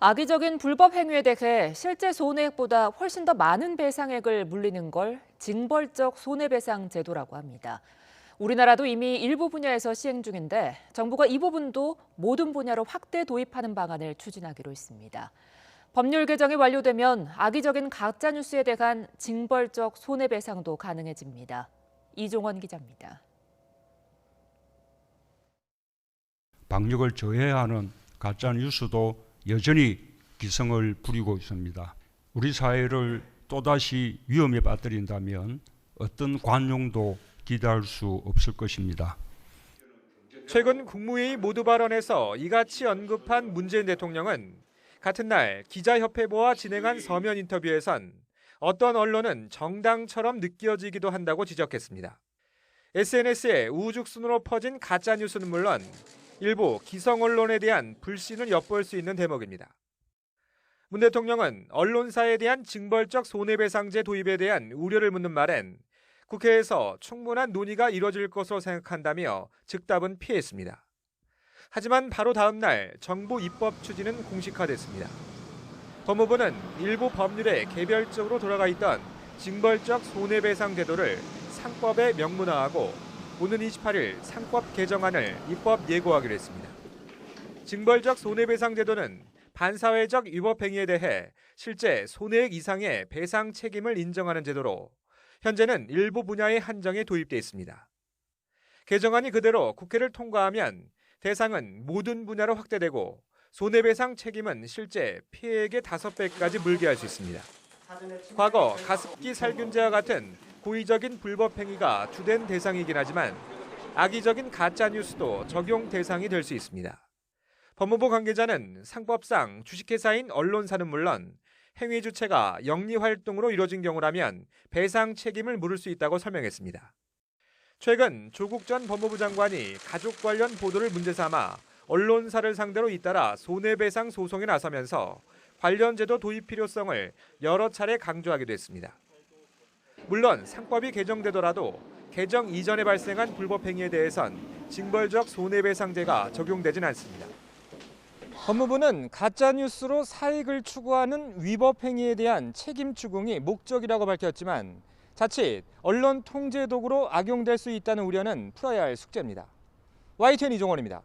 악의적인 불법 행위에 대해 실제 손해액보다 훨씬 더 많은 배상액을 물리는 걸 징벌적 손해배상 제도라고 합니다. 우리나라도 이미 일부 분야에서 시행 중인데 정부가 이 부분도 모든 분야로 확대 도입하는 방안을 추진하기로 했습니다. 법률 개정이 완료되면 악의적인 가짜뉴스에 대한 징벌적 손해배상도 가능해집니다. 이종원 기자입니다. 방역을 저해하는 가짜뉴스도 여전히 기승을 부리고 있습니다. 우리 사회를 또다시 위험에 빠뜨린다면 어떤 관용도 기대할 수 없을 것입니다. 최근 국무회의 모두 발언에서 이같이 언급한 문재인 대통령은 같은 날 기자협회보와 진행한 서면 인터뷰에선 어떤 언론은 정당처럼 느껴지기도 한다고 지적했습니다. SNS에 우후죽순으로 퍼진 가짜뉴스는 물론 일부 기성 언론에 대한 불신을 엿볼 수 있는 대목입니다. 문 대통령은 언론사에 대한 징벌적 손해배상제 도입에 대한 우려를 묻는 말엔 국회에서 충분한 논의가 이뤄질 것으로 생각한다며 즉답은 피했습니다. 하지만 바로 다음 날 정부 입법 추진은 공식화됐습니다. 법무부는 일부 법률에 개별적으로 돌아가 있던 징벌적 손해배상 제도를 상법에 명문화하고 오는 28일 상법 개정안을 입법 예고하기로 했습니다. 징벌적 손해배상 제도는 반사회적 위법 행위에 대해 실제 손해액 이상의 배상 책임을 인정하는 제도로 현재는 일부 분야에 한정해 도입돼 있습니다. 개정안이 그대로 국회를 통과하면 대상은 모든 분야로 확대되고 손해배상 책임은 실제 피해액의 5배까지 물게 할 수 있습니다. 과거 가습기 살균제와 같은 고의적인 불법 행위가 주된 대상이긴 하지만 악의적인 가짜뉴스도 적용 대상이 될 수 있습니다. 법무부 관계자는 상법상 주식회사인 언론사는 물론 행위 주체가 영리활동으로 이뤄진 경우라면 배상 책임을 물을 수 있다고 설명했습니다. 최근 조국 전 법무부 장관이 가족 관련 보도를 문제 삼아 언론사를 상대로 잇따라 손해배상 소송에 나서면서 관련 제도 도입 필요성을 여러 차례 강조하기도 했습니다. 물론 상법이 개정되더라도 개정 이전에 발생한 불법 행위에 대해선 징벌적 손해배상제가 적용되진 않습니다. 법무부는 가짜뉴스로 사익을 추구하는 위법 행위에 대한 책임 추궁이 목적이라고 밝혔지만 자칫 언론 통제 도구로 악용될 수 있다는 우려는 풀어야 할 숙제입니다. YTN 이종원입니다.